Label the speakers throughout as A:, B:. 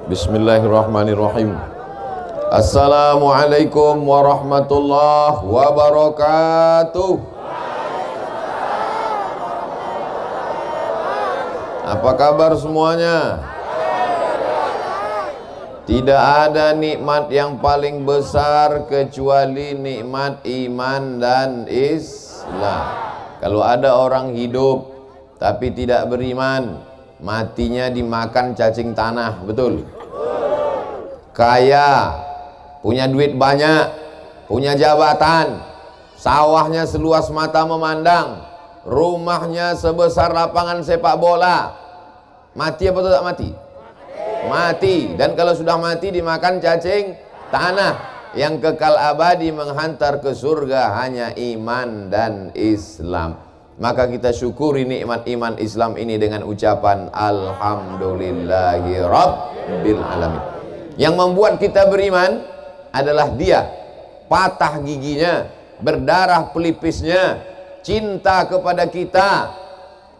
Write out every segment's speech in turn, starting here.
A: Bismillahirrahmanirrahim. Assalamualaikum warahmatullahi wabarakatuh. Apa kabar semuanya? Tidak ada nikmat yang paling besar kecuali nikmat iman dan Islam. Kalau ada orang hidup tapi tidak beriman, matinya dimakan cacing tanah, betul? Kaya, punya duit banyak, punya jabatan, sawahnya seluas mata memandang, rumahnya sebesar lapangan sepak bola, mati apa tak mati? Mati. Dan kalau sudah mati dimakan cacing tanah. Yang kekal abadi menghantar ke surga hanya iman dan Islam. Maka kita syukuri nikmat iman Islam ini dengan ucapan Alhamdulillahi Rabbil Alamin. Yang membuat kita beriman adalah dia patah giginya, berdarah pelipisnya, cinta kepada kita.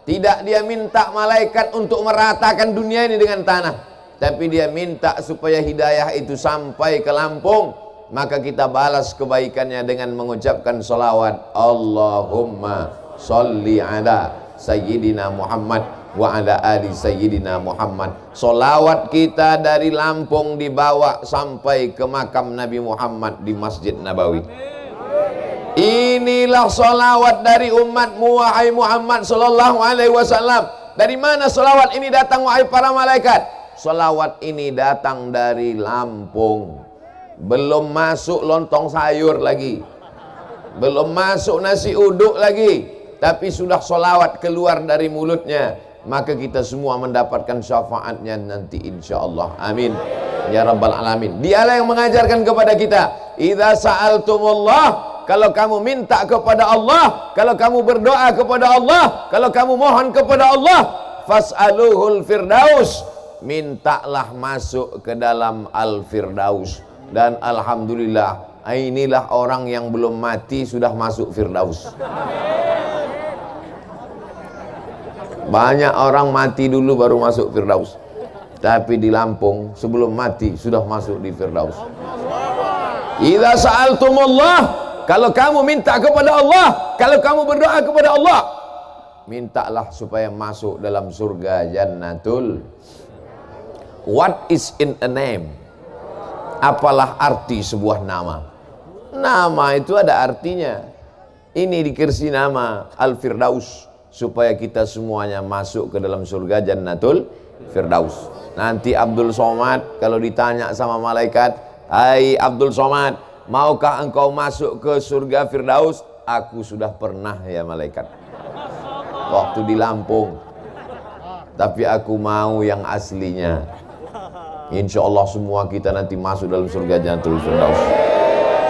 A: Tidak dia minta malaikat untuk meratakan dunia ini dengan tanah, tapi dia minta supaya hidayah itu sampai ke Lampung. Maka kita balas kebaikannya dengan mengucapkan salawat Allahumma sholli ala Sayyidina Muhammad wa ala ali Sayyidina Muhammad. Salawat kita dari Lampung dibawa sampai ke makam Nabi Muhammad di Masjid Nabawi. Inilah salawat dari umatmu wahai Muhammad sallallahu alaihi wasallam. Dari mana salawat ini datang wahai para malaikat? Salawat ini datang dari Lampung. Belum masuk lontong sayur lagi, belum masuk nasi uduk lagi, tapi sudah salawat keluar dari mulutnya. Maka kita semua mendapatkan syafaatnya nanti insyaallah. Amin ya rabbal alamin. Dialah yang mengajarkan kepada kita, idza sa'altumullah, kalau kamu minta kepada Allah, kalau kamu berdoa kepada Allah, kalau kamu mohon kepada Allah, fas'aluhul firdaus, mintalah masuk ke dalam al-firdaus. Dan alhamdulillah, inilah orang yang belum mati sudah masuk firdaus. Banyak orang mati dulu baru masuk firdaus, tapi di Lampung sebelum mati sudah masuk di firdaus. Idza sa'altumullah, kalau kamu minta kepada Allah, kalau kamu berdoa kepada Allah, mintalah supaya masuk dalam surga jannatul. What is in a name? Apalah arti sebuah nama? Nama itu ada artinya. Ini dikasih nama Al-Firdaus supaya kita semuanya masuk ke dalam surga jannatul Firdaus. Nanti Abdul Somad kalau ditanya sama malaikat, hai Abdul Somad, maukah engkau masuk ke surga Firdaus? Aku sudah pernah ya malaikat, waktu di Lampung, tapi aku mau yang aslinya. Insya Allah semua kita nanti masuk dalam surga jannatul Firdaus.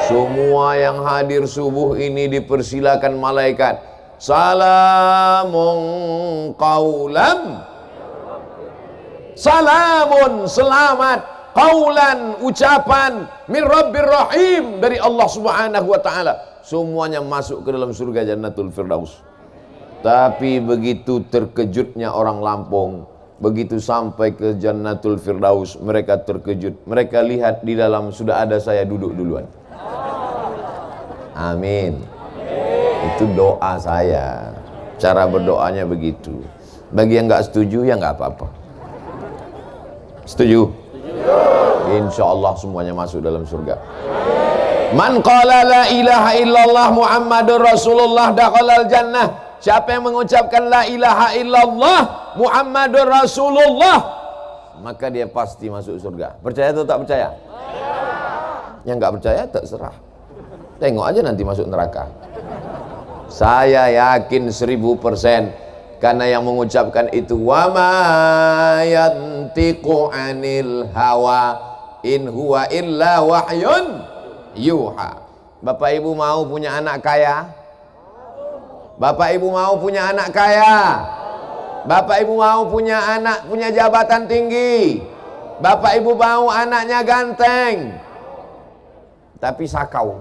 A: Semua yang hadir subuh ini dipersilakan malaikat, salamun qaulan, salamun selamat, qaulan ucapan, min rabbir rahim, dari Allah subhanahu wa ta'ala. Semuanya masuk ke dalam surga jannatul Firdaus. Tapi begitu terkejutnya orang Lampung, begitu sampai ke jannatul Firdaus, mereka terkejut. Mereka lihat di dalam sudah ada saya duduk duluan. Amin. Itu doa saya. Cara berdoanya begitu. Bagi yang nggak setuju ya nggak apa-apa. Setuju? Insya Allah semuanya masuk dalam surga. Man qala la ilaha illallah Muhammadur Rasulullah dakhalal jannah. Siapa yang mengucapkan la ilaha illallah Muhammadur Rasulullah, maka dia pasti masuk surga. Percaya atau tak percaya? Yang nggak percaya terserah. Tengok aja nanti masuk neraka. Saya yakin 1000%, karena yang mengucapkan itu wa ma yantiqu anil hawa in huwa illa wahyun yuha. Bapak Ibu mau punya anak kaya? Bapak Ibu mau punya anak kaya? Bapak Ibu mau punya anak punya jabatan tinggi? Bapak Ibu mau anaknya ganteng tapi sakau?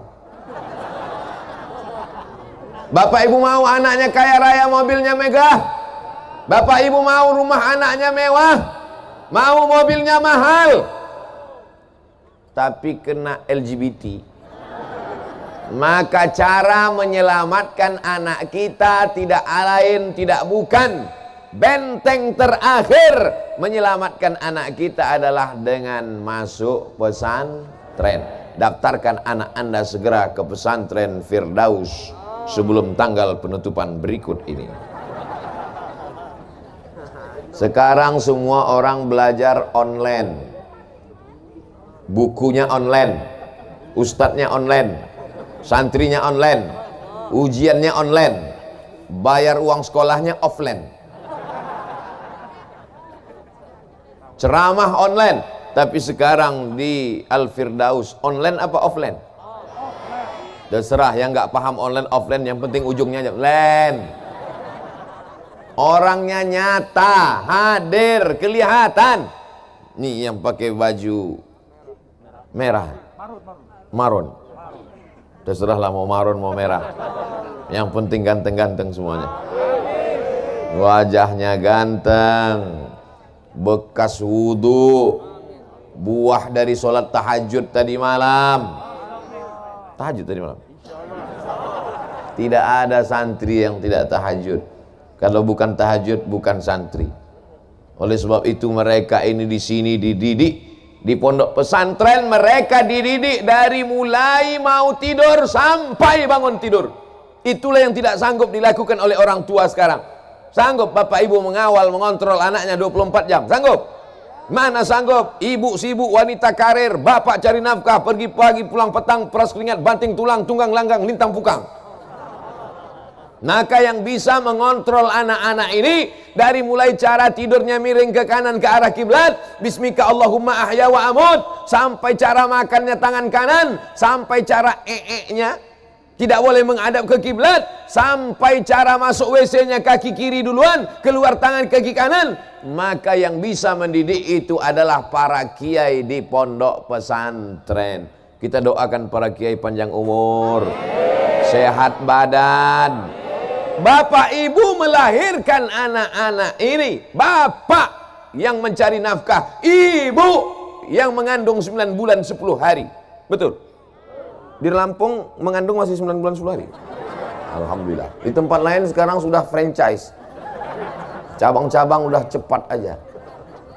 A: Bapak Ibu mau anaknya kaya raya, mobilnya megah? Bapak Ibu mau rumah anaknya mewah? mau mobilnya mahal, tapi kena LGBT. Maka cara menyelamatkan anak kita tidak lain, tidak bukan, benteng terakhir menyelamatkan anak kita adalah dengan masuk pesantren. Daftarkan anak Anda segera ke pesantren Firdaus sebelum tanggal penutupan berikut ini. Sekarang semua orang belajar online, bukunya online, ustadznya online, santrinya online, ujiannya online, bayar uang sekolahnya offline, ceramah online. Tapi sekarang di Al-Firdaus online apa offline? Terserah, yang nggak paham online offline, yang penting ujungnya online. Orangnya nyata, hadir, kelihatan. Nih yang pakai baju merah, marun. Terserahlah mau marun mau merah. Yang penting ganteng-ganteng semuanya. Wajahnya ganteng, bekas wudhu, buah dari sholat tahajud tadi malam. Tahajud tadi malam. Tidak ada santri yang tidak tahajud. Kalau bukan tahajud bukan santri. Oleh sebab itu mereka ini di sini dididik, di pondok pesantren mereka dididik dari mulai mau tidur sampai bangun tidur. Itulah yang tidak sanggup dilakukan oleh orang tua sekarang. Sanggup bapak ibu mengawal, mengontrol anaknya 24 jam? Sanggup? Mana sanggup? Ibu sibuk, wanita karir, bapak cari nafkah, pergi pagi pulang petang, peras keringat, banting tulang, tunggang langgang, lintang pukang. Maka yang bisa mengontrol anak-anak ini dari mulai cara tidurnya miring ke kanan ke arah kiblat, bismika Allahumma ahya wa amut, sampai cara makannya tangan kanan, sampai cara nya tidak boleh menghadap ke kiblat, sampai cara masuk WC-nya kaki kiri duluan, keluar tangan kaki kanan. Maka yang bisa mendidik itu adalah para kiai di pondok pesantren. Kita doakan para kiai panjang umur, sehat badan. Bapak ibu melahirkan anak-anak ini, bapak yang mencari nafkah, ibu yang mengandung 9 bulan 10 hari. Betul? Di Lampung mengandung masih 9 bulan 10 hari. Alhamdulillah. Di tempat lain sekarang sudah franchise, cabang-cabang udah cepat aja.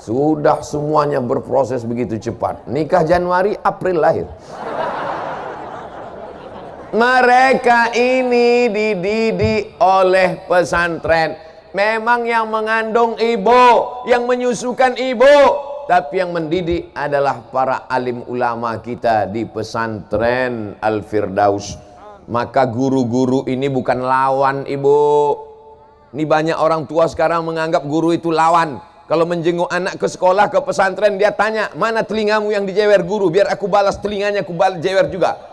A: Sudah semuanya berproses begitu cepat. Nikah Januari, April lahir. Mereka ini dididik oleh pesantren. Memang yang mengandung ibu, yang menyusukan ibu, tapi yang mendidik adalah para alim ulama kita di pesantren Al-Firdaus. Maka guru-guru ini bukan lawan ibu. Ini banyak orang tua sekarang menganggap guru itu lawan. Kalau menjenguk anak ke sekolah, ke pesantren, dia tanya, mana telingamu yang dijewer guru, biar aku balas telinganya, aku balas jewer juga.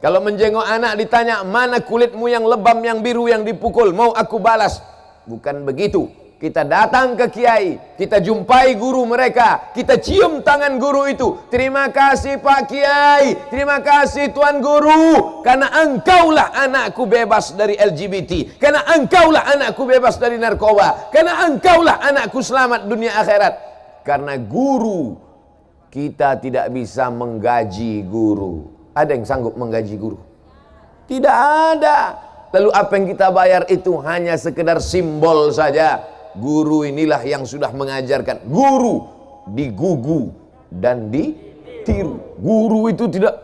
A: Kalau menjenguk anak ditanya, mana kulitmu yang lebam, yang biru, yang dipukul, mau aku balas. Bukan begitu. Kita datang ke kiai, kita jumpai guru mereka, kita cium tangan guru itu. Terima kasih Pak Kiai, terima kasih Tuan Guru, karena engkaulah anakku bebas dari LGBT, karena engkaulah anakku bebas dari narkoba, karena engkaulah anakku selamat dunia akhirat. Karena guru, kita tidak bisa menggaji guru. Ada yang sanggup menggaji guru? Tidak ada. Lalu apa yang kita bayar itu hanya sekedar simbol saja. Guru inilah yang sudah mengajarkan. Guru digugu dan ditiru. Guru itu tidak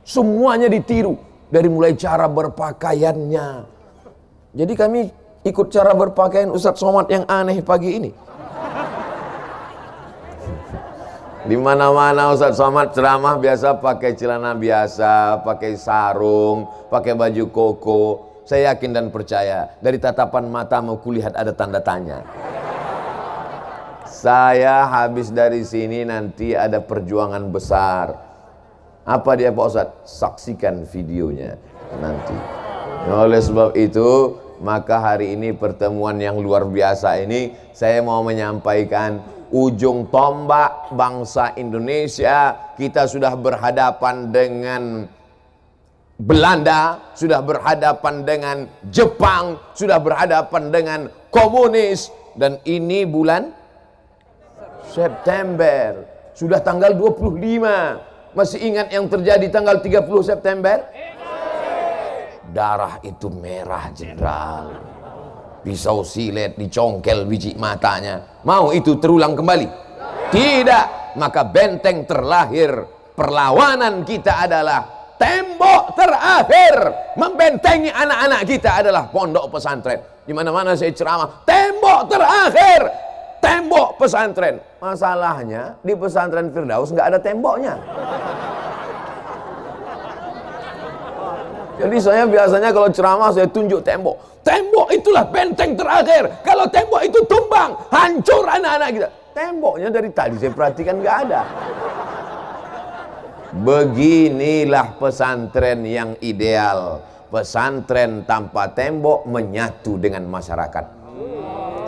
A: semuanya ditiru. Dari mulai cara berpakaiannya. Jadi kami ikut cara berpakaian Ustadz Somad yang aneh pagi ini. Di mana-mana Ustadz Somad ceramah biasa pakai celana biasa, pakai sarung, pakai baju koko. Saya yakin dan percaya dari tatapan mata mau kulihat ada tanda tanya. Saya habis dari sini nanti ada perjuangan besar. Apa dia Pak Ustadz? Saksikan videonya nanti. Oleh sebab itu, maka hari ini pertemuan yang luar biasa ini saya mau menyampaikan ujung tombak bangsa Indonesia. Kita sudah berhadapan dengan Belanda, sudah berhadapan dengan Jepang, sudah berhadapan dengan komunis, dan ini bulan September. Sudah tanggal 25. Masih ingat yang terjadi tanggal 30 September? Darah itu merah, jenderal. Pisau silet dicongkel biji matanya. Mau itu terulang kembali? Tidak. Maka benteng terlahir perlawanan kita adalah tembok terakhir membentengi anak-anak kita adalah pondok pesantren. Di mana-mana saya ceramah, tembok terakhir, tembok pesantren. Masalahnya di pesantren Firdaus nggak ada temboknya. Jadi saya biasanya kalau ceramah saya tunjuk tembok. Tembok itulah benteng terakhir. Kalau tembok itu tumbang, hancur anak-anak kita. Temboknya dari tadi saya perhatikan nggak ada. Beginilah pesantren yang ideal. Pesantren tanpa tembok menyatu dengan masyarakat.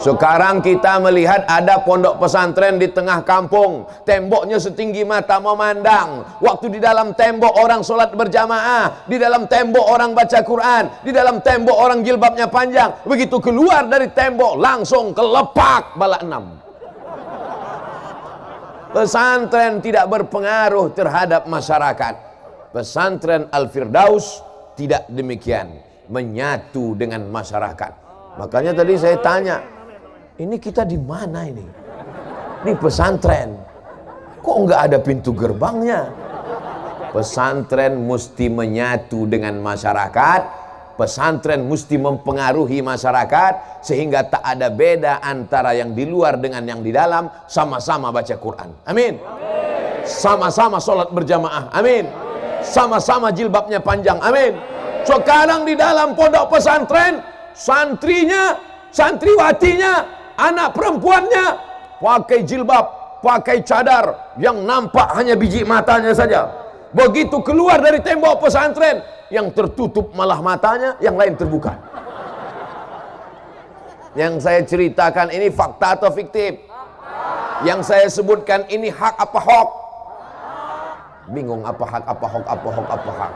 A: Sekarang kita melihat ada pondok pesantren di tengah kampung, temboknya setinggi mata memandang. Waktu di dalam tembok orang sholat berjamaah, di dalam tembok orang baca Quran, di dalam tembok orang jilbabnya panjang. Begitu keluar dari tembok langsung kelepak bala 6. Pesantren tidak berpengaruh terhadap masyarakat. Pesantren Al-Firdaus tidak demikian, menyatu dengan masyarakat. Makanya tadi saya tanya, ini kita di mana ini? Ini pesantren. Kok nggak ada pintu gerbangnya? Pesantren mesti menyatu dengan masyarakat. Pesantren mesti mempengaruhi masyarakat sehingga tak ada beda antara yang di luar dengan yang di dalam. Sama-sama baca Quran. Amin. Sama-sama sholat berjamaah. Amin. Sama-sama jilbabnya panjang. Amin. Sekarang di dalam pondok pesantren, santrinya, santriwatinya, anak perempuannya pakai jilbab, pakai cadar, yang nampak hanya biji matanya saja. Begitu keluar dari tembok pesantren, yang tertutup malah matanya, yang lain terbuka. Yang saya ceritakan ini fakta atau fiktif? Yang saya sebutkan ini hak apa hoax? Bingung apa hak, apa hoax, apa hoax, apa hak.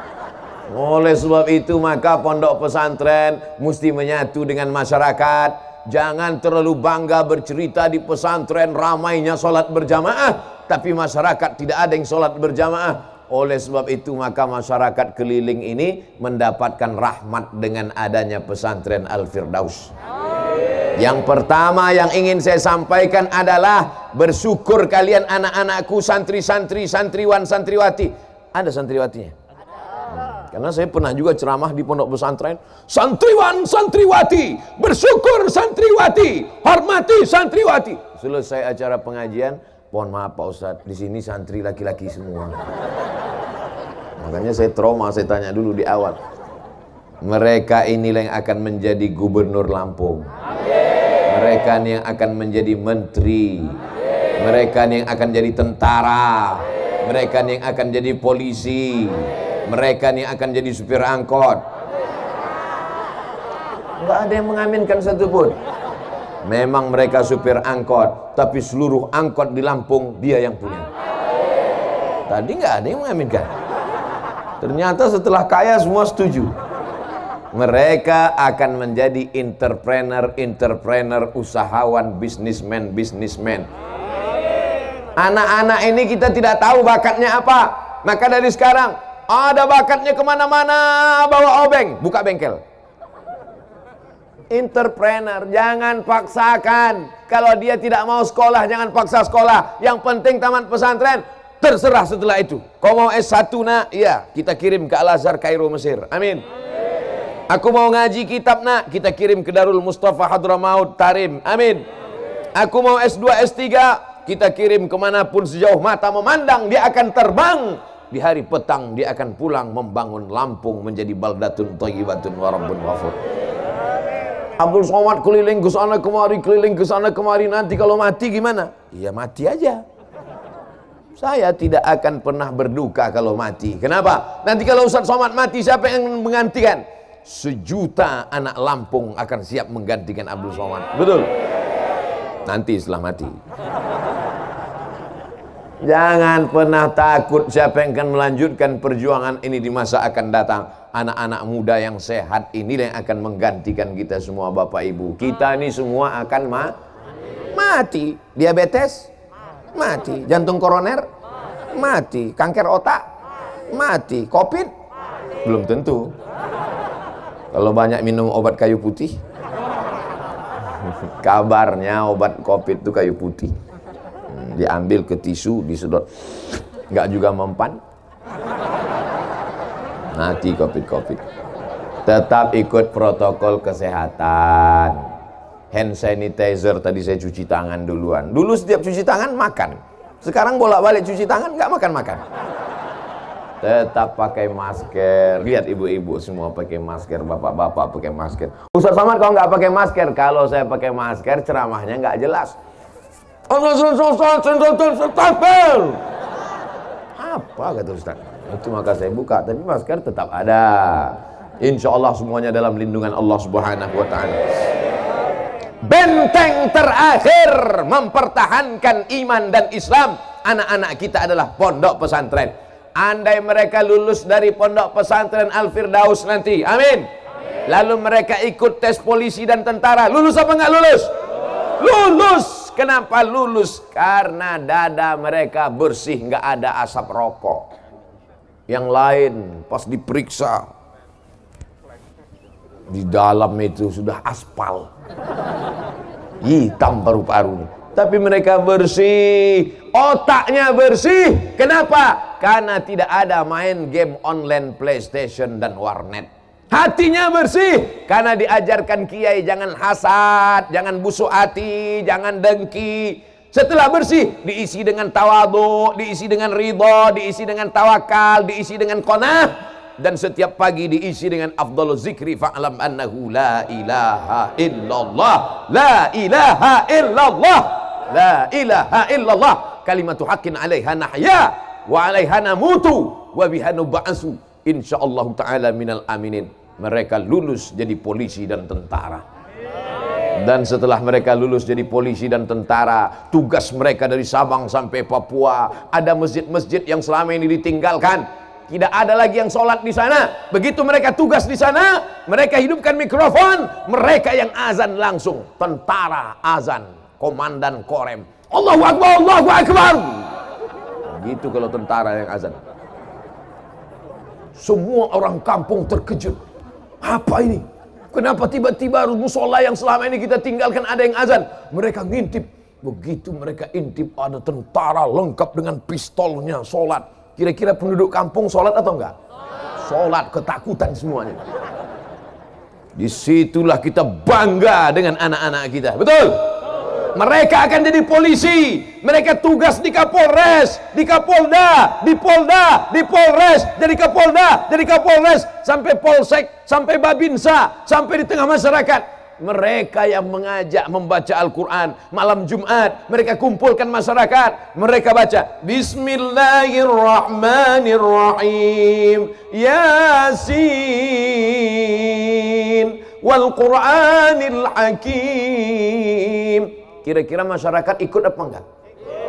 A: Oleh sebab itu maka pondok pesantren mesti menyatu dengan masyarakat. Jangan terlalu bangga bercerita di pesantren ramainya sholat berjamaah, tapi masyarakat tidak ada yang sholat berjamaah. Oleh sebab itu maka masyarakat keliling ini mendapatkan rahmat dengan adanya pesantren Al-Firdaus. Yang pertama yang ingin saya sampaikan adalah bersyukur kalian anak-anakku, santri-santri, santriwan, santriwati. Ada santriwatinya? Karena saya pernah juga ceramah di pondok pesantren. Santriwan, santriwati, bersyukur santriwati, hormati santriwati. Selesai acara pengajian, mohon maaf Pak Ustadz, di sini santri laki-laki semua. Makanya saya trauma, saya tanya dulu di awal. Mereka inilah yang akan menjadi gubernur Lampung. Mereka yang akan menjadi menteri. Mereka yang akan jadi tentara. Mereka yang akan jadi polisi. Mereka yang akan jadi supir angkot. Enggak ada yang mengaminkan satupun. Memang mereka supir angkot, tapi seluruh angkot di Lampung dia yang punya. Tadi nggak ada yang mengaminkan. Ternyata setelah kaya semua setuju. Mereka akan menjadi entrepreneur, usahawan, businessman. Anak-anak ini kita tidak tahu bakatnya apa. Maka dari sekarang, ada bakatnya kemana-mana, bawa obeng, buka bengkel. Entrepreneur, jangan paksakan. Kalau dia tidak mau sekolah, jangan paksa sekolah. Yang penting tamat pesantren, terserah setelah itu. Kau mau S1 nak? Iya, kita kirim ke Al-Azhar Kairo Mesir. Amin. Aku mau ngaji kitab nak, kita kirim ke Darul Mustafa Hadramaut Tarim. Amin. Aku mau S2 S3, kita kirim kemanapun sejauh mata memandang, dia akan terbang. Di hari petang dia akan pulang membangun Lampung menjadi baldatun thayyibatun wa rabbun ghafur. Abdul Somad keliling ke sana kemari, keliling ke sana kemari. Nanti kalau mati gimana? Ya mati aja. Saya tidak akan pernah berduka kalau mati. Kenapa? Nanti kalau Ustaz Somad mati, siapa yang menggantikan? 1 juta anak Lampung akan siap menggantikan Abdul Somad. Betul? Nanti setelah mati. Jangan pernah takut siapa yang akan melanjutkan perjuangan ini di masa akan datang. Anak-anak muda yang sehat ini yang akan menggantikan kita semua Bapak Ibu. Kita ini semua akan mati. Diabetes mati. Jantung koroner, mati. Kanker otak, mati. Covid, belum tentu. Kalau banyak minum obat kayu putih. Kabarnya obat Covid itu kayu putih. Diambil ke tisu, disedot, nggak juga mempan, mati Covid. Tetap ikut protokol kesehatan. Hand sanitizer, tadi saya cuci tangan duluan. Dulu setiap cuci tangan makan, sekarang bolak-balik cuci tangan nggak makan. Tetap pakai masker. Lihat ibu-ibu semua pakai masker, bapak-bapak pakai masker. Ustaz Samad kalau nggak pakai masker, kalau saya pakai masker ceramahnya nggak jelas. Apa kata Ustaz? Itu maka saya buka, tapi masker tetap ada. Insya Allah semuanya dalam lindungan Allah Subhanahu wa ta'ala. Benteng terakhir mempertahankan iman dan Islam anak-anak kita adalah pondok pesantren. Andai mereka lulus dari pondok pesantren Al-Firdaus nanti, amin. Lalu mereka ikut tes polisi dan tentara, lulus apa nggak lulus? Lulus. Kenapa lulus? Karena dada mereka bersih, nggak ada asap rokok. Yang lain pas diperiksa, di dalam itu sudah aspal, hitam paru-parunya. Tapi mereka bersih, otaknya bersih. Kenapa? Karena tidak ada main game online PlayStation dan warnet. Hatinya bersih karena diajarkan kiai jangan hasad, jangan busuk hati, jangan dengki. Setelah bersih diisi dengan tawadhu, diisi dengan ridha, diisi dengan tawakal, diisi dengan qanaah, dan setiap pagi diisi dengan afdhaluz zikri fa'lam annahu la ilaha illallah, la ilaha illallah, la ilaha illallah, kalimatu haqqin 'alaiha nahya wa 'alaiha namutu wa biha nub'atsu insyaallah taala minal aminin. Mereka lulus jadi polisi dan tentara. Dan setelah mereka lulus jadi polisi dan tentara, tugas mereka dari Sabang sampai Papua, ada masjid-masjid yang selama ini ditinggalkan. Tidak ada lagi yang sholat di sana. Begitu mereka tugas di sana, mereka hidupkan mikrofon, mereka yang azan langsung. Tentara azan, komandan korem, Allahu Akbar, Allahu Akbar. Begitu kalau tentara yang azan. Semua orang kampung terkejut. Apa ini? Kenapa tiba-tiba musola yang selama ini kita tinggalkan ada yang azan? Mereka ngintip. Begitu mereka intip ada tentara lengkap dengan pistolnya sholat. Kira-kira penduduk kampung sholat atau enggak? Sholat, ketakutan semuanya. Disitulah kita bangga dengan anak-anak kita. Betul? Mereka akan jadi polisi. Mereka tugas di Kapolres, di Kapolda, di Polda, di Polres, jadi Kapolda, jadi Kapolres, sampai Polsek, sampai Babinsa, sampai di tengah masyarakat. Mereka yang mengajak membaca Al-Quran malam Jumat, mereka kumpulkan masyarakat, mereka baca Bismillahirrahmanirrahim, Yasin wal Quranil Hakim. Kira-kira masyarakat ikut apa enggak?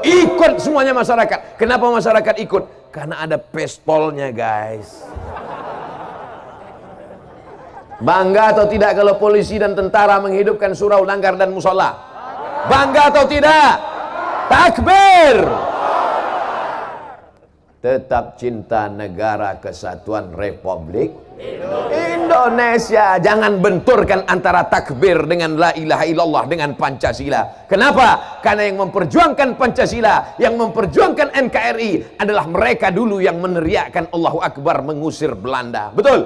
A: Ikut semuanya masyarakat. Kenapa masyarakat ikut? Karena ada pistolnya, guys. Bangga atau tidak kalau polisi dan tentara menghidupkan surau, langgar dan musola? Bangga atau tidak? Takbir. Tetap cinta negara kesatuan Republik Indonesia. Jangan benturkan antara takbir dengan la ilaha illallah dengan Pancasila. Kenapa? Karena yang memperjuangkan Pancasila, yang memperjuangkan NKRI adalah mereka dulu yang meneriakkan Allahu Akbar mengusir Belanda. Betul?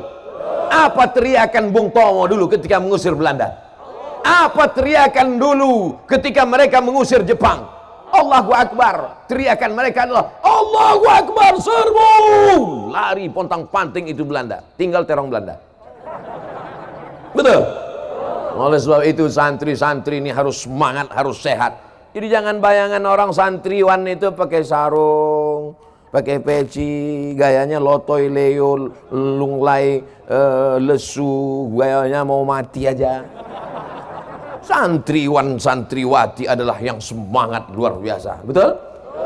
A: Apa teriakan Bung Tomo dulu ketika mengusir Belanda? Apa teriakan dulu ketika mereka mengusir Jepang? Allahu Akbar. Teriakan mereka adalah Allahu Akbar, serbu. Lari pontang-panting itu Belanda. Tinggal terong Belanda. Betul? Oleh sebab itu santri-santri ini harus semangat, harus sehat. Jadi jangan bayangan orang santriwan itu pakai sarung, pakai peci, gayanya lotoy leo, lunglai, lesu, gayanya mau mati aja. Santriwan santriwati adalah yang semangat luar biasa, betul?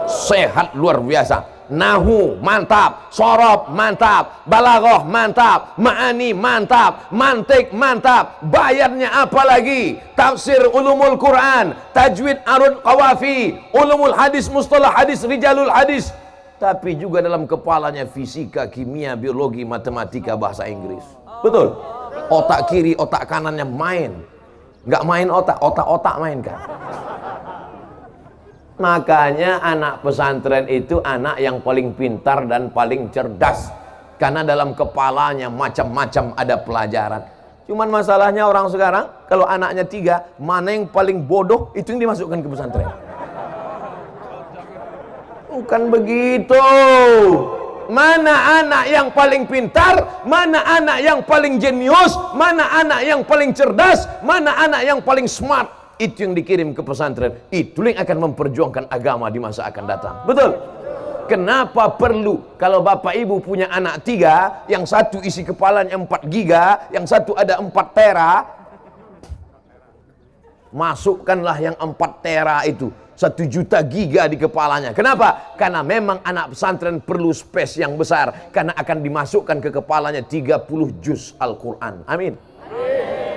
A: Sehat luar biasa. Nahu mantap, sorob mantap, balaghah mantap, ma'ani mantap, mantik mantap, bayarnya apa lagi? Tafsir ulumul Quran, tajwid arud qawafi, ulumul hadis, mustalah hadis, rijalul hadis. Tapi juga dalam kepalanya fisika, kimia, biologi, matematika, bahasa Inggris. Betul? Otak kiri, otak kanannya main. Nggak main otak main kan? Makanya anak pesantren itu anak yang paling pintar dan paling cerdas, karena dalam kepalanya macam-macam ada pelajaran. Cuman masalahnya orang sekarang, kalau anaknya 3, mana yang paling bodoh, itu yang dimasukkan ke pesantren. Bukan begitu. Mana anak yang paling pintar, mana anak yang paling jenius, mana anak yang paling cerdas, mana anak yang paling smart, itu yang dikirim ke pesantren. Itu yang akan memperjuangkan agama di masa akan datang. Betul? Kenapa perlu, kalau bapak ibu punya anak 3, yang satu isi kepalanya 4 giga, yang satu ada 4 tera, masukkanlah yang 4 tera itu, 1 juta giga di kepalanya. Kenapa? Karena memang anak pesantren perlu space yang besar, karena akan dimasukkan ke kepalanya 30 juz Al-Quran. Amin.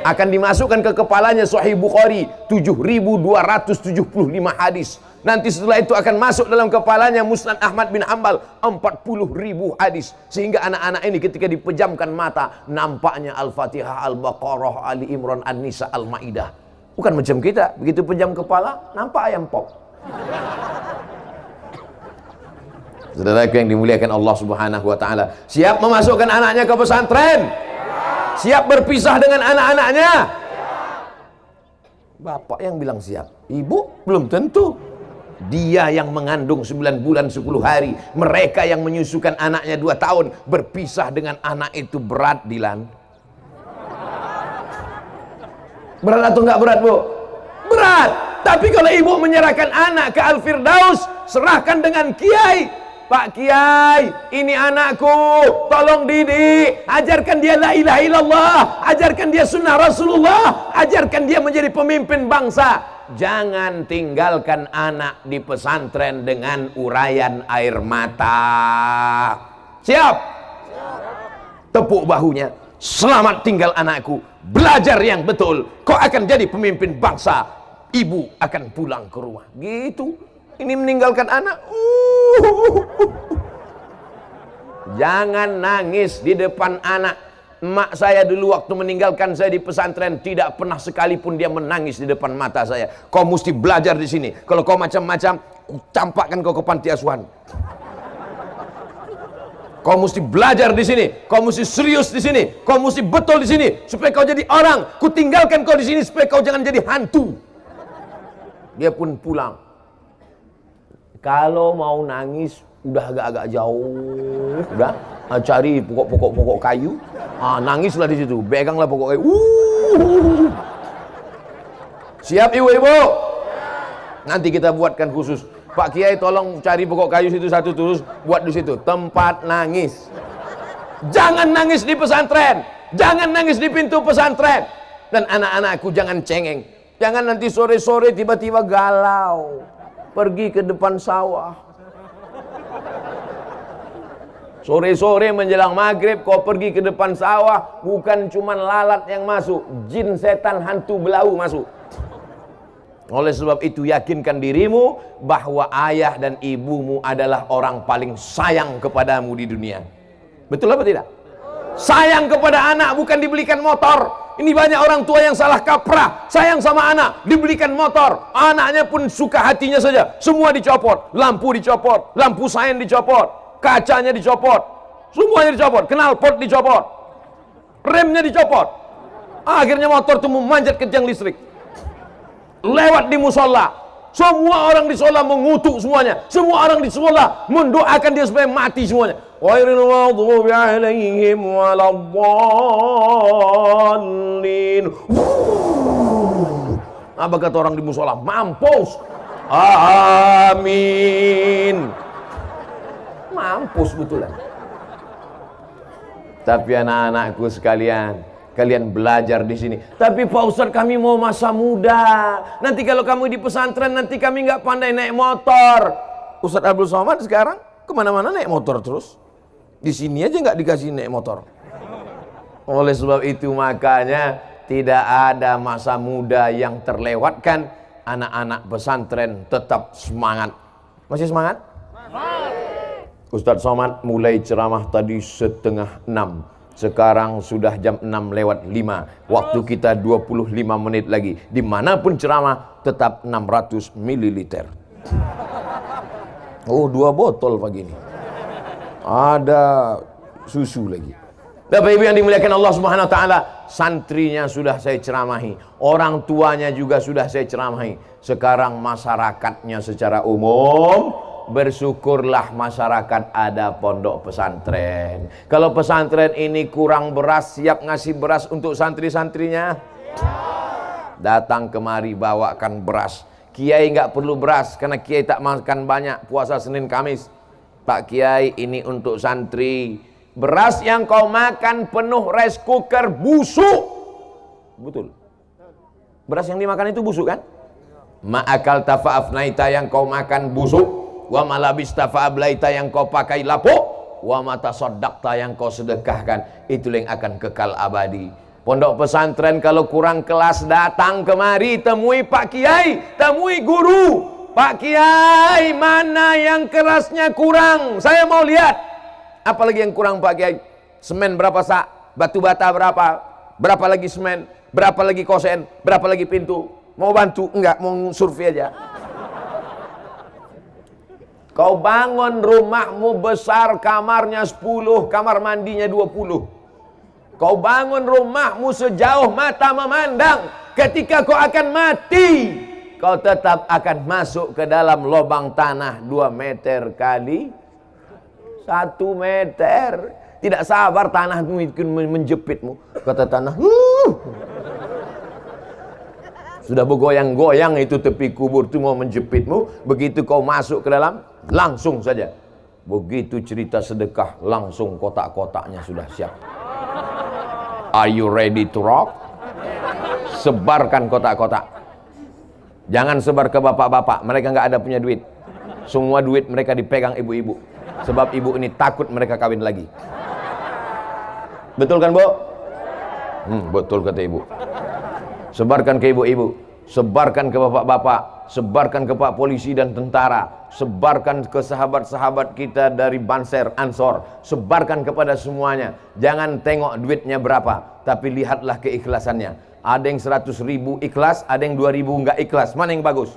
A: Akan dimasukkan ke kepalanya Sahih Bukhari 7.275 hadis. Nanti setelah itu akan masuk dalam kepalanya Musnad Ahmad bin Hanbal 40.000 hadis. Sehingga anak-anak ini ketika dipejamkan mata, nampaknya Al-Fatihah, Al-Baqarah, Ali Imran, An-Nisa, Al-Maidah. Bukan macam kita, begitu pejam kepala nampak ayam pop. Saudaraku yang dimuliakan Allah Subhanahu wa taala, siap memasukkan anaknya ke pesantren? Siap berpisah dengan anak-anaknya? Bapak yang bilang siap, ibu belum tentu. Dia yang mengandung 9 bulan 10 hari, mereka yang menyusukan anaknya 2 tahun, berpisah dengan anak itu berat, Dilan. Berat atau enggak berat, Bu? Berat. Tapi kalau ibu menyerahkan anak ke Al-Firdaus, serahkan dengan kiai. Pak Kiai, ini anakku, tolong didik, ajarkan dia la ilaha illallah, ajarkan dia sunnah Rasulullah, ajarkan dia menjadi pemimpin bangsa. Jangan tinggalkan anak di pesantren dengan uraian air mata. Siap? Tepuk bahunya. Selamat tinggal anakku, belajar yang betul, kau akan jadi pemimpin bangsa. Ibu akan pulang ke rumah. Gitu. Ini meninggalkan anak. Jangan nangis di depan anak. Emak saya dulu waktu meninggalkan saya di pesantren, tidak pernah sekalipun dia menangis di depan mata saya. Kau mesti belajar di sini. Kalau kau macam-macam, campakkan kau ke panti asuhan. Kau mesti belajar di sini. Kau mesti serius di sini. Kau mesti betul di sini supaya kau jadi orang. Ku tinggalkan kau di sini supaya kau jangan jadi hantu. Dia pun pulang. Kalau mau nangis udah agak-agak jauh, udah cari pokok kayu, nangislah di situ, peganglah pokok kayu. Siap ibu-ibu? Nanti kita buatkan khusus. Pak Kiai tolong cari pokok kayu situ satu terus buat di situ tempat nangis. Jangan nangis di pesantren, jangan nangis di pintu pesantren. Dan anak-anakku jangan cengeng, jangan nanti sore-sore tiba-tiba galau. Pergi ke depan sawah. Sore-sore menjelang maghrib kau pergi ke depan sawah, bukan cuma lalat yang masuk, jin, setan, hantu, belau masuk. Oleh sebab itu yakinkan dirimu bahwa ayah dan ibumu adalah orang paling sayang kepadamu di dunia. Betul apa tidak? Sayang kepada anak bukan dibelikan motor. Ini banyak orang tua yang salah kaprah. Sayang sama anak, dibelikan motor, anaknya pun suka hatinya saja, semua dicopot, lampu dicopot, lampu sain dicopot, kacanya dicopot, semuanya dicopot, knalpot dicopot, remnya dicopot. Akhirnya motor itu memanjat ke tiang listrik, lewat di musola. Semua orang di musola mengutuk semuanya, semua orang di musola mendoakan dia supaya mati semuanya. Ghairil maghdubi alaihim waladdallin. Apa kata orang di musola? Mampus. Amin. Mampus betulan. Tapi anak-anakku sekalian, kalian belajar di sini. Tapi Pak Ustadz, kami mau masa muda. Nanti kalau kamu di pesantren, nanti kami nggak pandai naik motor. Ustadz Abdul Somad sekarang kemana-mana naik motor terus. Di sini aja nggak dikasih naik motor. Oleh sebab itu makanya tidak ada masa muda yang terlewatkan. Anak-anak pesantren tetap semangat. Masih semangat? Ustadz Somad mulai ceramah tadi 5:30. Sekarang sudah jam 6:05. Waktu kita 25 menit lagi. Dimanapun ceramah tetap 600 ml. Oh, 2 botol pagi ini. Ada susu lagi. Bapak Ibu yang dimuliakan Allah Subhanahu wa taala, santrinya sudah saya ceramahi, orang tuanya juga sudah saya ceramahi. Sekarang masyarakatnya secara umum, bersyukurlah masyarakat ada pondok pesantren. Kalau pesantren ini kurang beras, siap ngasih beras untuk santri-santrinya? Datang kemari bawakan beras. Kiai nggak perlu beras karena kiai tak makan banyak puasa Senin Kamis. Pak Kiai, ini untuk santri. Beras yang kau makan penuh rice cooker busuk. Betul. Beras yang dimakan itu busuk kan? Ma'akal tafa'afnaita yang kau makan busuk. Wa malabis tafa'ablaita yang kau pakai lapuk. Wa matasaddaqta yang kau sedekahkan. Itulah yang akan kekal abadi. Pondok pesantren kalau kurang kelas datang kemari, temui Pak Kiai, temui guru. Pak Kiai, mana yang kerasnya kurang? Saya mau lihat. Apalagi yang kurang Pak Kiai? Semen berapa sak? Batu bata berapa? Berapa lagi semen? Berapa lagi kosen? Berapa lagi pintu? Mau bantu? Enggak, mau survei aja. Kau bangun rumahmu besar, kamarnya 10, kamar mandinya 20. Kau bangun rumahmu sejauh mata memandang. Ketika kau akan mati, kau tetap akan masuk ke dalam lubang tanah 2 meter kali 1 meter. Tidak sabar tanah itu menjepitmu. Kata tanah, sudah bergoyang-goyang itu tepi kubur itu mau menjepitmu. Begitu kau masuk ke dalam, langsung saja. Begitu cerita sedekah, langsung kotak-kotaknya sudah siap. Are you ready to rock? Sebarkan kotak-kotak. Jangan sebar ke bapak-bapak, mereka nggak ada punya duit. Semua duit mereka dipegang ibu-ibu. Sebab ibu ini takut mereka kawin lagi. Betul kan, Bu? Betul kata ibu. Sebarkan ke ibu-ibu, sebarkan ke bapak-bapak, sebarkan ke Pak Polisi dan tentara, sebarkan ke sahabat-sahabat kita dari Banser, Ansor, sebarkan kepada semuanya. Jangan tengok duitnya berapa, tapi lihatlah keikhlasannya. Ada yang 100.000 ikhlas, ada yang 2.000 enggak ikhlas. Mana yang bagus?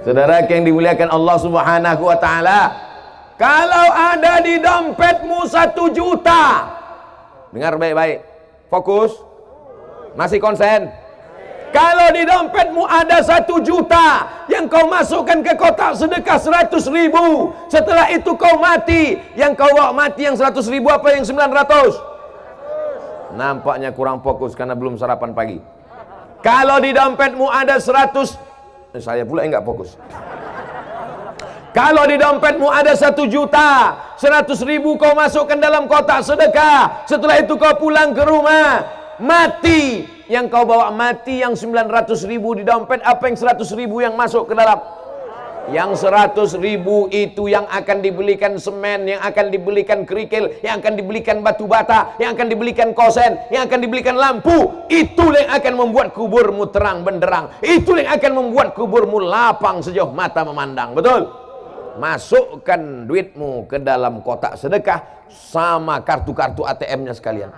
A: Saudara yang dimuliakan Allah Subhanahu wa taala, kalau ada di dompetmu 1 juta, dengar baik-baik, fokus, masih konsen. Kalau di dompetmu ada 1 juta yang kau masukkan ke kotak sedekah 100.000, setelah itu kau mati, yang kau bawa mati yang 100.000 apa yang 900? Nampaknya kurang fokus karena belum sarapan pagi. Kalau di dompetmu ada 100, saya pula yang nggak fokus. Kalau di dompetmu ada 1 juta, 100.000 kau masukkan dalam kotak sedekah. Setelah itu kau pulang ke rumah, mati. Yang kau bawa mati yang 900.000 di dompet, apa yang 100.000 yang masuk ke dalam? Yang 100.000 itu yang akan dibelikan semen, yang akan dibelikan kerikil, yang akan dibelikan batu bata, yang akan dibelikan kosen, yang akan dibelikan lampu. Itulah yang akan membuat kuburmu terang benderang. Itulah yang akan membuat kuburmu lapang sejauh mata memandang. Betul? Masukkan duitmu ke dalam kotak sedekah sama kartu-kartu ATM-nya sekalian.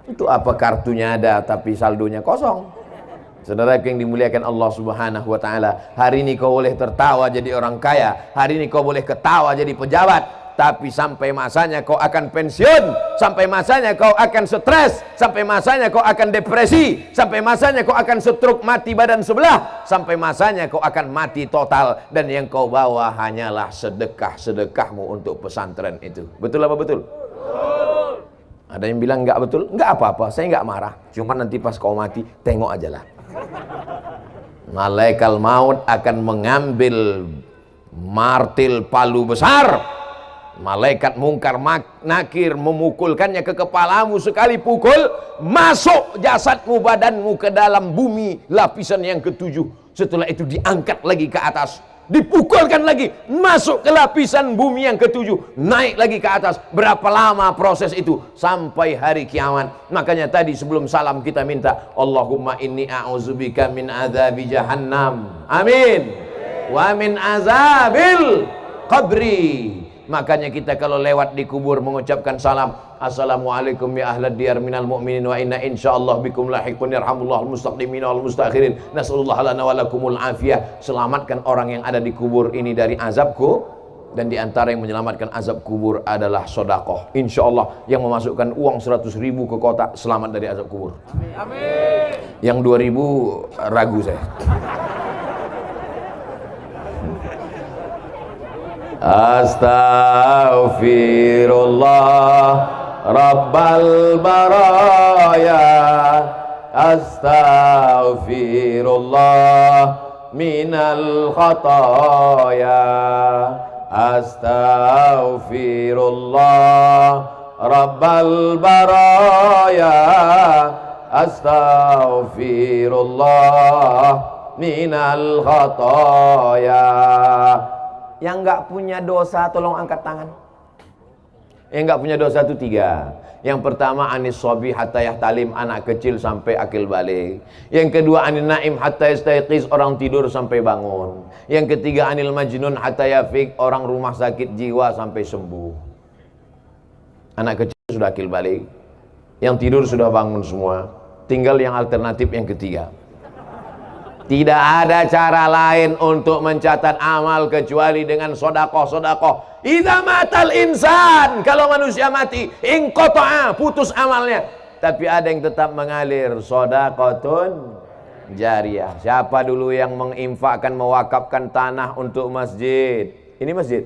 A: Itu apa kartunya ada tapi saldonya kosong. Saudara yang dimuliakan Allah Subhanahu wa taala, hari ini kau boleh tertawa jadi orang kaya, hari ini kau boleh ketawa jadi pejabat, tapi sampai masanya kau akan pensiun, sampai masanya kau akan stres, sampai masanya kau akan depresi, sampai masanya kau akan stroke mati badan sebelah, sampai masanya kau akan mati total, dan yang kau bawa hanyalah sedekah-sedekahmu untuk pesantren itu. Betul apa betul? Ada yang bilang enggak betul? Enggak apa-apa, saya enggak marah. Cuma nanti pas kau mati, tengok aja lah. Malaikat maut akan mengambil martil palu besar, Malaikat mungkar nakir memukulkannya ke kepalamu sekali pukul, masuk jasadmu, badanmu ke dalam bumi lapisan yang ketujuh. Setelah itu diangkat lagi ke atas, dipukulkan lagi, masuk ke lapisan bumi yang ketujuh, naik lagi ke atas. Berapa lama proses itu? Sampai hari kiamat. Makanya tadi sebelum salam kita minta, Allahumma inni a'udzubika min adzabi jahannam, amin, wa min azabil qabri. Makanya kita kalau lewat di kubur mengucapkan salam, assalamualaikum ya ahlad diyar minal mu'minin wa inna insyaallah bikum lahiqun yarhamullah al-mustaqdimin wal mustakhirin nasallallahu lana wa lakumul afiyah. Selamatkan orang yang ada di kubur ini dari azabku. Dan di antara yang menyelamatkan azab kubur adalah sodakoh. Insyaallah yang memasukkan uang 100.000 ke kotak selamat dari azab kubur. Amin. Yang 2.000 ragu saya. Astaghfirullah Rabbal baraya, astaghfirullah minal khataya, astaghfirullah Rabbal baraya, astaghfirullah minal khataya. Yang nggak punya dosa tolong angkat tangan. Yang nggak punya dosa itu 3. Yang pertama anis sobi hatta yahtalim, anak kecil sampai akil balik. Yang kedua anil naim hatta yastayqiz, orang tidur sampai bangun. Yang ketiga anil majnun hatta yafiq, orang rumah sakit jiwa sampai sembuh. Anak kecil sudah akil balik, yang tidur sudah bangun semua. Tinggal yang alternatif yang ketiga. Tidak ada cara lain untuk mencatat amal kecuali dengan sodakoh. Idza matal insan, kalau manusia mati, inqata'a, putus amalnya. Tapi ada yang tetap mengalir, sodakotun jariyah. Siapa dulu yang menginfakkan, mewakafkan tanah untuk masjid? Ini masjid.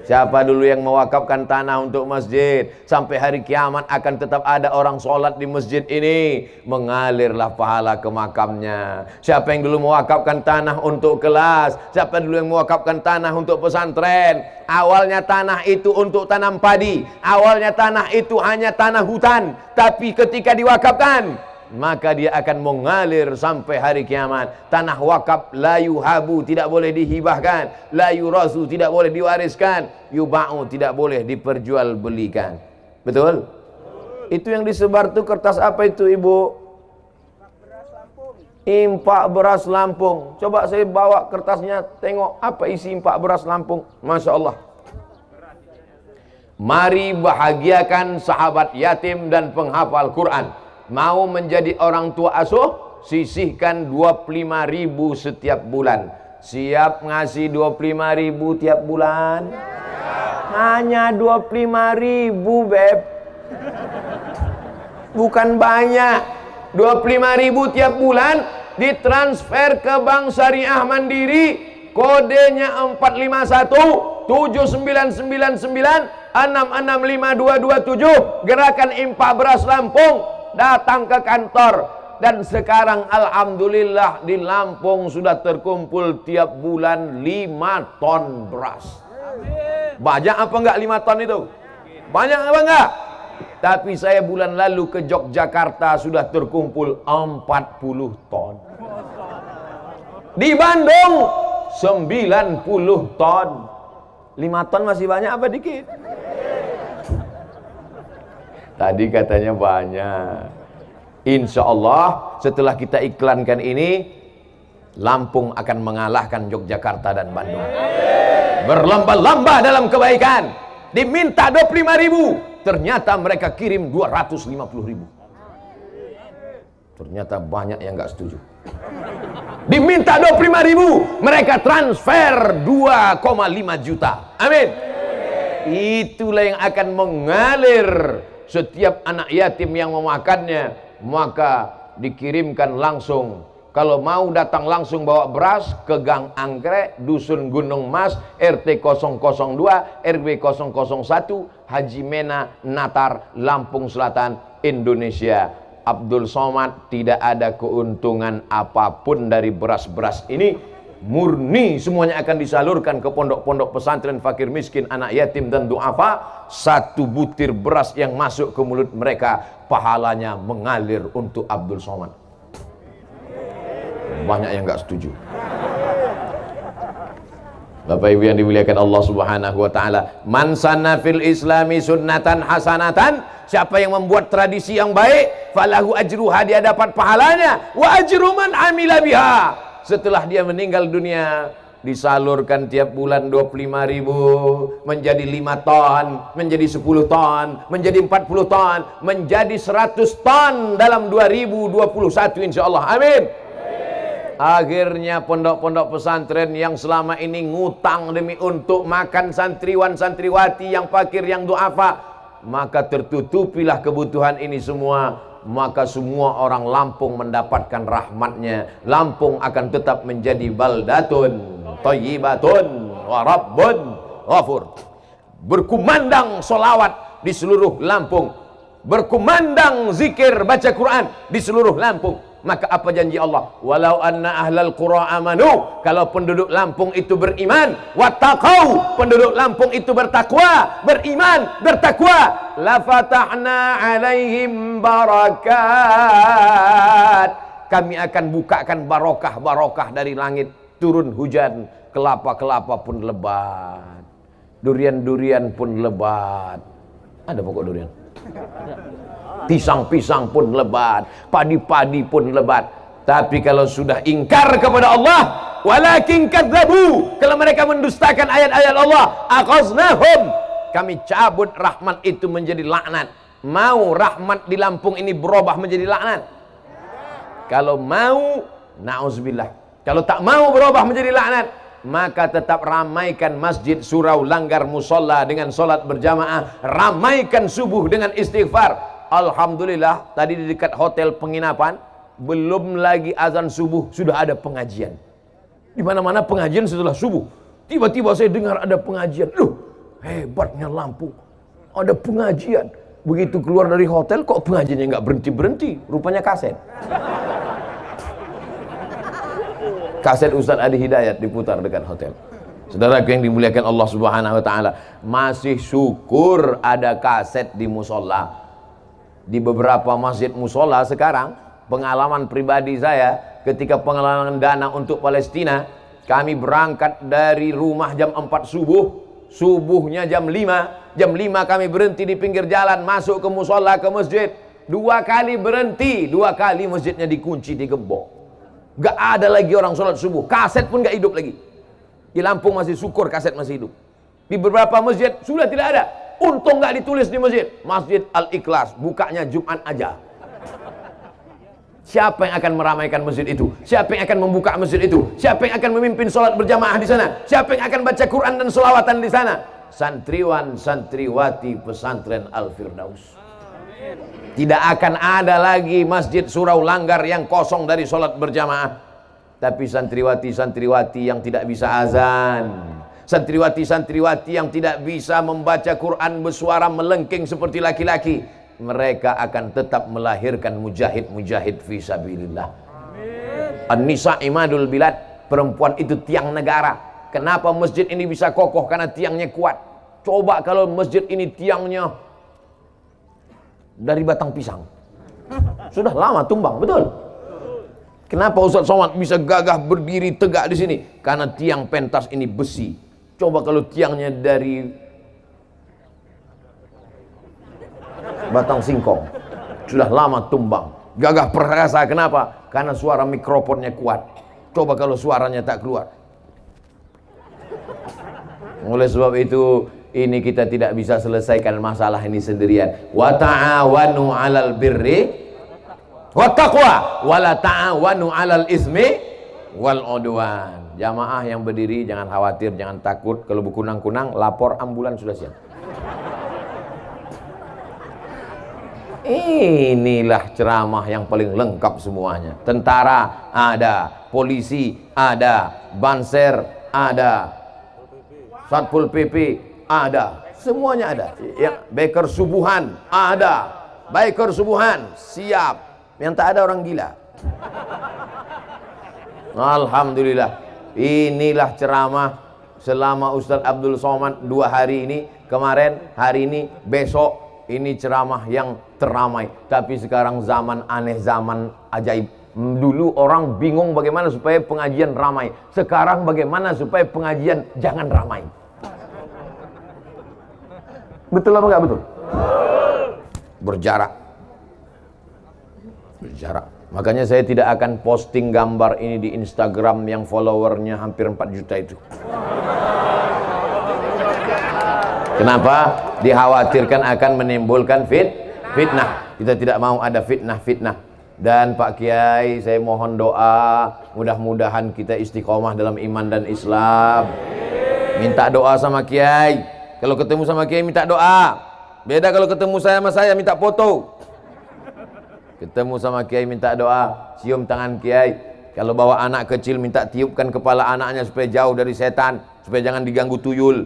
A: Siapa dulu yang mewakafkan tanah untuk masjid? Sampai hari kiamat akan tetap ada orang sholat di masjid ini, mengalirlah pahala ke makamnya. Siapa yang dulu mewakafkan tanah untuk kelas? Siapa dulu yang mewakafkan tanah untuk pesantren? Awalnya tanah itu untuk tanam padi, awalnya tanah itu hanya tanah hutan. Tapi ketika diwakafkan, maka dia akan mengalir sampai hari kiamat. Tanah wakaf la yuhabu, tidak boleh dihibahkan, la yurasu, tidak boleh diwariskan, yuba'u, tidak boleh diperjualbelikan. Betul? Itu yang disebar tuh kertas apa itu, Ibu? Impak beras Lampung. Coba saya bawa kertasnya, tengok apa isi impak beras Lampung. Masya Allah. Mari bahagiakan sahabat yatim dan penghafal Quran. Mau menjadi orang tua asuh, sisihkan 25.000 setiap bulan. Siap ngasih 25.000 tiap bulan? Hanya 25.000, Beb. Bukan banyak. 25.000 tiap bulan ditransfer ke Bank Syariah Mandiri. Kodenya 451 7999 665227. Gerakan Impak Beras Lampung. Datang ke kantor. Dan sekarang alhamdulillah di Lampung sudah terkumpul tiap bulan 5 ton beras. Banyak apa enggak 5 ton itu? Banyak apa enggak? Tapi saya bulan lalu ke Yogyakarta sudah terkumpul 40 ton. Di Bandung 90 ton. 5 ton masih banyak apa dikit? Tadi katanya banyak. Insya Allah setelah kita iklankan ini, Lampung akan mengalahkan Yogyakarta dan Bandung. Berlomba-lomba dalam kebaikan. Diminta 25.000, ternyata mereka kirim 250.000. Ternyata banyak yang nggak setuju. Diminta 25.000, mereka transfer 2,5 juta. Amin. Itulah yang akan mengalir. Setiap anak yatim yang memakannya, maka dikirimkan langsung. Kalau mau datang langsung bawa beras ke Gang Anggrek, Dusun Gunung Mas, RT 002, RW 001, Haji Mena, Natar, Lampung Selatan, Indonesia. Abdul Somad tidak ada keuntungan apapun dari beras-beras ini, murni semuanya akan disalurkan ke pondok-pondok pesantren fakir miskin, anak yatim dan duafa. Satu butir beras yang masuk ke mulut mereka, pahalanya mengalir untuk Abdul Somad. Banyak yang nggak setuju. Bapak Ibu yang dimuliakan Allah Subhanahu wa taala, man sanna fil islami sunnatan hasanatan, siapa yang membuat tradisi yang baik, falahu ajruha, dia dapat pahalanya, wa ajru man amila biha. Setelah dia meninggal dunia, disalurkan tiap bulan 25.000 menjadi 5 ton, menjadi 10 ton, menjadi 40 ton, menjadi 100 ton dalam 2021 insyaallah. Amin. Akhirnya pondok-pondok pesantren yang selama ini ngutang demi untuk makan santriwan santriwati yang fakir, yang duafa, maka tertutupilah kebutuhan ini semua. Maka semua orang Lampung mendapatkan rahmatnya. Lampung akan tetap menjadi baldatun thayyibatun wa rabbun ghafur. Berkumandang solawat di seluruh Lampung, berkumandang zikir baca Quran di seluruh Lampung. Maka apa janji Allah? Walau anna ahlal qura amanu, kalau penduduk Lampung itu beriman, wattaqau, penduduk Lampung itu bertakwa, beriman, bertakwa, la fatahna alaihim barakat, kami akan bukakan barokah-barokah dari langit, turun hujan, kelapa-kelapa pun lebat, durian-durian pun lebat. Ada pokok durian? Pisang-pisang pun lebat, padi-padi pun lebat. Tapi kalau sudah ingkar kepada Allah, walakin kadzabu, kalau mereka mendustakan ayat-ayat Allah, aqaznahum, kami cabut rahmat itu menjadi laknat. Mau rahmat di Lampung ini berubah menjadi laknat? Kalau mau, na'udzubillah. Kalau tak mau berubah menjadi laknat, maka tetap ramaikan masjid, surau, langgar, musola dengan solat berjamaah, ramaikan subuh dengan istighfar. Alhamdulillah, tadi di dekat hotel penginapan, belum lagi azan subuh sudah ada pengajian. Di mana-mana pengajian setelah subuh. Tiba-tiba saya dengar ada pengajian. Loh, hebatnya Lampung, ada pengajian. Begitu keluar dari hotel, kok pengajiannya nggak berhenti-berhenti? Rupanya kaset. Kaset Ustaz Adi Hidayat diputar dekat hotel. Saudaraku yang dimuliakan Allah Subhanahu wa taala, masih syukur ada kaset di musola. Di beberapa masjid musola sekarang, pengalaman pribadi saya ketika pengalaman dana untuk Palestina, kami berangkat dari rumah jam 4 subuh, subuhnya jam 5, jam 5 kami berhenti di pinggir jalan, masuk ke musola, ke masjid, 2 kali berhenti, 2 kali masjidnya dikunci, digembok. Gak ada lagi orang sholat subuh, kaset pun gak hidup lagi. Di Lampung masih syukur kaset masih hidup. Di beberapa masjid sudah tidak ada. Untung gak ditulis di masjid, Masjid Al-Ikhlas, bukanya Jumat aja. Siapa yang akan meramaikan masjid itu? Siapa yang akan membuka masjid itu? Siapa yang akan memimpin sholat berjamaah di sana? Siapa yang akan baca Quran dan sholawatan di sana? Santriwan santriwati pesantren Al-Firdaus. Tidak akan ada lagi masjid, surau, langgar yang kosong dari sholat berjamaah. Tapi santriwati-santriwati yang tidak bisa azan, santriwati-santriwati yang tidak bisa membaca Quran bersuara melengking seperti laki-laki, mereka akan tetap melahirkan mujahid-mujahid fi sabilillah. An-nisa imadul bilad, perempuan itu tiang negara. Kenapa masjid ini bisa kokoh? Karena tiangnya kuat. Coba kalau masjid ini tiangnya dari batang pisang, sudah lama tumbang, betul? Kenapa Ustaz Somad bisa gagah berdiri tegak di sini? Karena tiang pentas ini besi. Coba kalau tiangnya dari batang singkong, sudah lama tumbang. Gagah perkasa, kenapa? Karena suara mikrofonnya kuat. Coba kalau suaranya tak keluar. Oleh sebab itu, ini kita tidak bisa selesaikan masalah ini sendirian. Wa ta'awanu 'alal birri wat taqwa wa la ta'awanu 'alal ismi wal 'udwan. Jamaah yang berdiri jangan khawatir, jangan takut. Kalau berkunang-kunang, lapor ambulan sudah siap. Inilah ceramah yang paling lengkap semuanya. Tentara ada, polisi ada, banser ada, Satpol PP ada, semuanya ada. Ya, biker subuhan ada, biker subuhan siap. Yang tak ada orang gila. Alhamdulillah. Inilah ceramah selama Ustadz Abdul Somad 2 hari ini, kemarin, hari ini, besok. Ini ceramah yang teramai. Tapi sekarang zaman aneh, zaman ajaib. Dulu orang bingung bagaimana supaya pengajian ramai. Sekarang bagaimana supaya pengajian jangan ramai. Betul apa enggak betul? Berjarak. Makanya saya tidak akan posting gambar ini di Instagram yang followernya hampir 4 juta itu. Kenapa? Dikhawatirkan akan menimbulkan fitnah. Kita tidak mau ada fitnah. Dan Pak Kiai, saya mohon doa, mudah-mudahan kita istiqomah dalam iman dan Islam. Minta doa sama Kiai. Kalau ketemu sama Kiai minta doa. Beda kalau ketemu saya sama saya minta foto. Ketemu sama Kiai minta doa, cium tangan Kiai. Kalau bawa anak kecil minta tiupkan kepala anaknya supaya jauh dari setan, supaya jangan diganggu tuyul.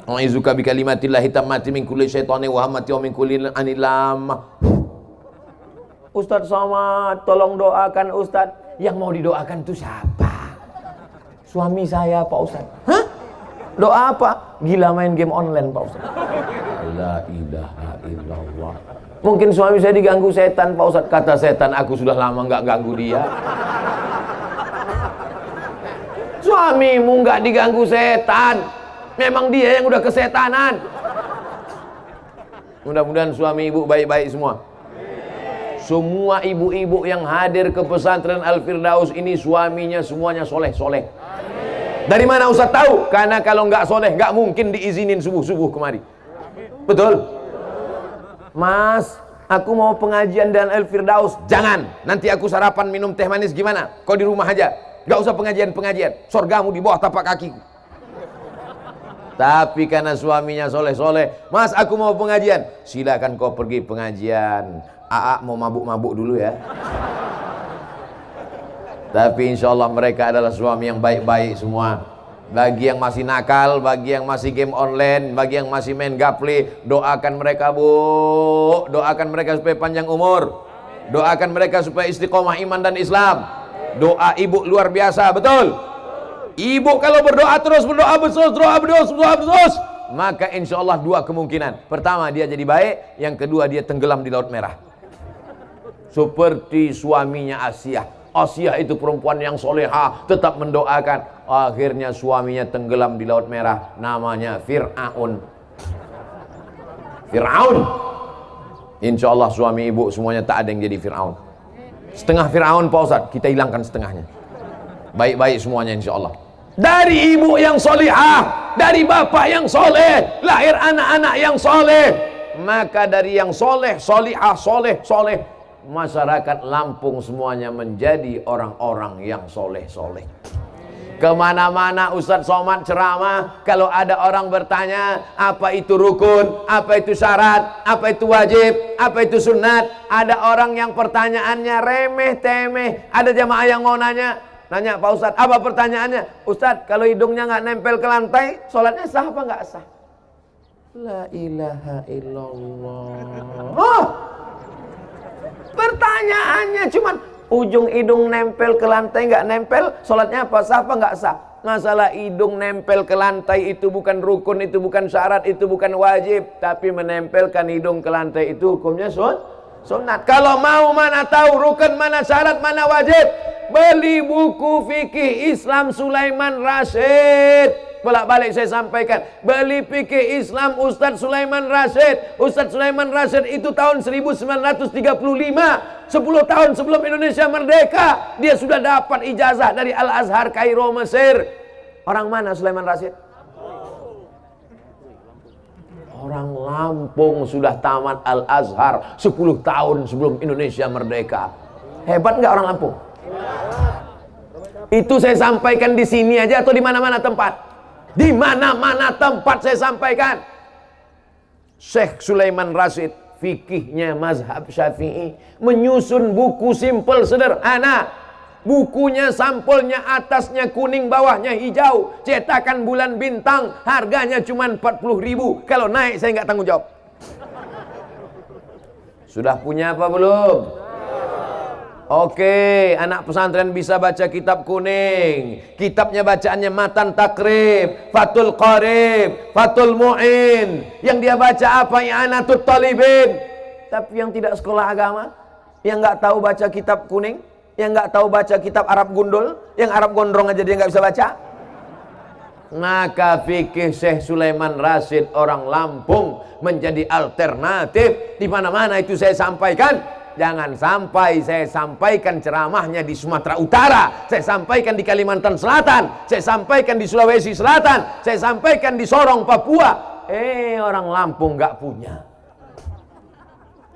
A: A'idzuka bi kalimatillahi tammati min kulli syaitani wa hammati wa min kulli anilam. Ustadz Somad, tolong doakan Ustadz. Yang mau didoakan itu siapa? Suami saya Pak Ustadz. Hah? Doa apa? Gila main game online Pak Ustadz. La ilaha illallah. Mungkin suami saya diganggu setan Pak Ustadz. Kata setan, aku sudah lama nggak ganggu dia. Suamimu nggak diganggu setan. Memang dia yang udah kesetanan. Mudah-mudahan suami ibu baik-baik semua. Semua ibu-ibu yang hadir ke pesantren Al-Firdaus ini suaminya semuanya soleh-soleh. Dari mana Ustaz tahu? Karena kalau nggak soleh nggak mungkin diizinin subuh-subuh kemari. Betul? Mas, aku mau pengajian dan Al-Firdaus. Jangan, nanti aku sarapan minum teh manis gimana? Kau di rumah aja. Nggak usah pengajian. Sorgamu di bawah tapak kakiku. Tapi karena suaminya soleh-soleh, Mas aku mau pengajian. Silakan kau pergi pengajian. Aa mau mabuk-mabuk dulu ya. Tapi insya Allah mereka adalah suami yang baik-baik semua. Bagi yang masih nakal, bagi yang masih game online, bagi yang masih main gaple, doakan mereka bu. Doakan mereka supaya panjang umur. Doakan mereka supaya istiqomah iman dan Islam. Doa ibu luar biasa, betul? Ibu kalau berdoa terus, berdoa terus, maka insya Allah 2 kemungkinan. Pertama dia jadi baik, yang kedua dia tenggelam di Laut Merah. Seperti suaminya Asiyah. Asiyah itu perempuan yang solehah, tetap mendoakan. Akhirnya suaminya tenggelam di Laut Merah. Namanya Fir'aun. Insya Allah suami ibu semuanya tak ada yang jadi Fir'aun. Setengah Fir'aun Pak Ustadz, kita hilangkan setengahnya. Baik-baik semuanya insya Allah. Dari ibu yang solehah, dari bapak yang soleh, lahir anak-anak yang soleh. Maka dari yang soleh, solehah, soleh, masyarakat Lampung semuanya menjadi orang-orang yang soleh-soleh. Kemana-mana Ustadz Somad ceramah, kalau ada orang bertanya apa itu rukun, apa itu syarat, apa itu wajib, apa itu sunat, ada orang yang pertanyaannya remeh-temeh. Ada jamaah yang mau nanya Pak Ustadz, apa pertanyaannya? Ustadz, kalau hidungnya nggak nempel ke lantai, sholatnya sah apa nggak sah? La ilaha illallah. Oh, pertanyaannya cuman ujung hidung nempel ke lantai nggak nempel, sholatnya apa sah apa nggak sah? Masalah hidung nempel ke lantai itu bukan rukun, itu bukan syarat, itu bukan wajib. Tapi menempelkan hidung ke lantai itu hukumnya sunat. Kalau mau mana tahu rukun, mana syarat, mana wajib, beli buku fikih Islam Sulaiman Rasyid. Bolak-balik saya sampaikan, beli fikih Islam Ustadz Sulaiman Rasyid. Ustadz Sulaiman Rasyid itu tahun 1935, 10 tahun sebelum Indonesia merdeka, dia sudah dapat ijazah dari Al-Azhar Kairo Mesir. Orang mana Sulaiman Rasyid? Orang Lampung, sudah tamat Al-Azhar 10 tahun sebelum Indonesia merdeka. Hebat nggak orang Lampung? Itu saya sampaikan di sini aja atau di mana-mana tempat? Di mana-mana tempat saya sampaikan. Syekh Sulaiman Rasyid, fikihnya mazhab Syafi'i, menyusun buku simpel sederhana. Bukunya sampulnya atasnya kuning, bawahnya hijau, cetakan bulan bintang, harganya cuma 40.000. Kalau naik saya nggak tanggung jawab. Sudah punya apa belum? Oke, anak pesantren bisa baca kitab kuning. Kitabnya bacaannya Matan Takrib, Fathul Qarib, Fathul Mu'in. Yang dia baca apa? I'anatul Talibin. Tapi yang tidak sekolah agama, yang nggak tahu baca kitab kuning, yang nggak tahu baca kitab Arab gundul, yang Arab gondrong aja dia nggak bisa baca. Maka fikih Syekh Sulaiman Rasyid orang Lampung menjadi alternatif. Di mana-mana itu saya sampaikan. Jangan sampai saya sampaikan ceramahnya di Sumatera Utara, saya sampaikan di Kalimantan Selatan, saya sampaikan di Sulawesi Selatan, saya sampaikan di Sorong, Papua. Orang Lampung nggak punya.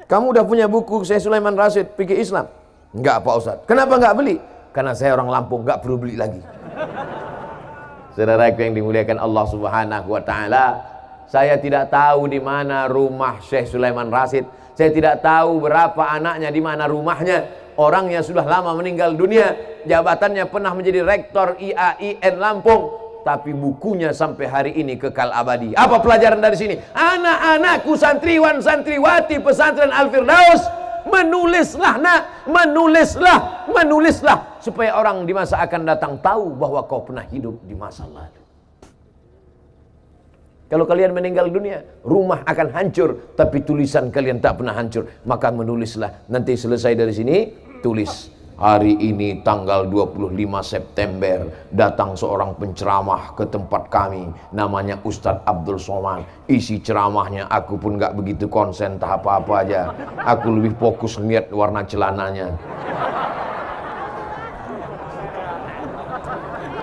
A: Kamu udah punya buku Syekh Sulaiman Rasyid Fikih Islam? Enggak, Pak Ustadz. Kenapa nggak beli? Karena saya orang Lampung, nggak perlu beli lagi. Saudaraku yang dimuliakan Allah Subhanahu wa taala, saya tidak tahu di mana rumah Syekh Sulaiman Rasyid. Saya tidak tahu berapa anaknya, di mana rumahnya. Orangnya sudah lama meninggal dunia. Jabatannya pernah menjadi rektor IAIN Lampung. Tapi bukunya sampai hari ini kekal abadi. Apa pelajaran dari sini? Anak-anakku santriwan santriwati pesantren Al-Firdaus, menulislah nak, menulislah supaya orang di masa akan datang tahu bahwa kau pernah hidup di masa lalu. Kalau kalian meninggal dunia, rumah akan hancur, tapi tulisan kalian tak pernah hancur. Maka menulislah. Nanti selesai dari sini, tulis. Hari ini tanggal 25 September datang seorang penceramah ke tempat kami, namanya Ustadz Abdul Somad. Isi ceramahnya aku pun gak begitu konsen tak apa-apa aja. Aku lebih fokus lihat warna celananya.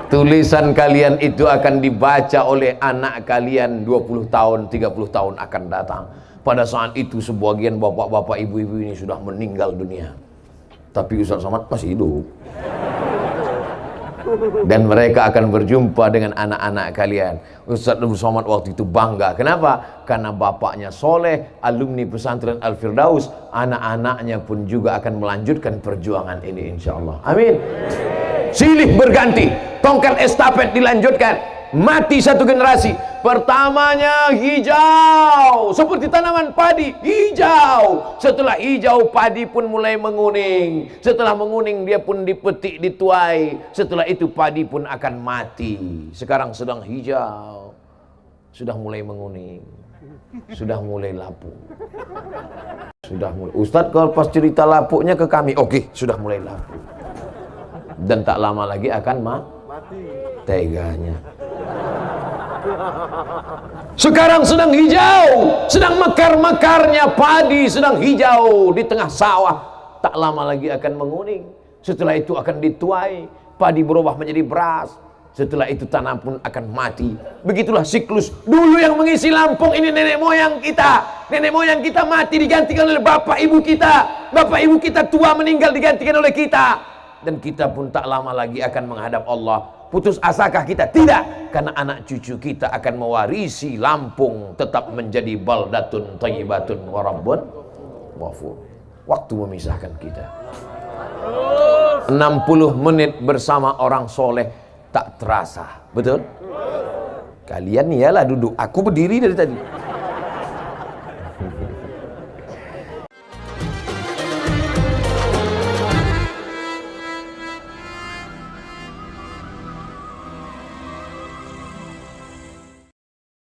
A: Tulisan kalian itu akan dibaca oleh anak kalian 20 tahun, 30 tahun akan datang. Pada saat itu sebagian bapak-bapak, ibu-ibu ini sudah meninggal dunia. Tapi Ustaz Somad masih hidup. Dan mereka akan berjumpa dengan anak-anak kalian. Ustaz Abdul Somad waktu itu bangga. Kenapa? Karena bapaknya soleh, alumni pesantren Al-Firdaus. Anak-anaknya pun juga akan melanjutkan perjuangan ini insya Allah. Amin. Silih berganti, tongkat estafet dilanjutkan, mati satu generasi. Pertamanya hijau, seperti tanaman padi, hijau. Setelah hijau, padi pun mulai menguning. Setelah menguning, dia pun dipetik, dituai. Setelah itu padi pun akan mati. Sekarang sedang hijau, sudah mulai menguning, sudah mulai lapuk. Ustadz kalau pas cerita lapuknya ke kami, oke, sudah mulai lapuk. Dan tak lama lagi akan mati. Teganya. Sekarang sedang hijau, sedang mekar-mekarnya padi, sedang hijau di tengah sawah. Tak lama lagi akan menguning. Setelah itu akan dituai, padi berubah menjadi beras. Setelah itu tanah pun akan mati. Begitulah siklus. Dulu yang mengisi Lampung ini nenek moyang kita. Nenek moyang kita mati digantikan oleh bapak ibu kita. Bapak ibu kita tua meninggal digantikan oleh kita. Dan kita pun tak lama lagi akan menghadap Allah. Putus asakah kita? Tidak. Karena anak cucu kita akan mewarisi Lampung tetap menjadi baldatun thayyibatun wa rabbun ghafur. Waktu memisahkan kita. 60 menit bersama orang soleh tak terasa. Betul? Kalian iyalah duduk. Aku berdiri dari tadi.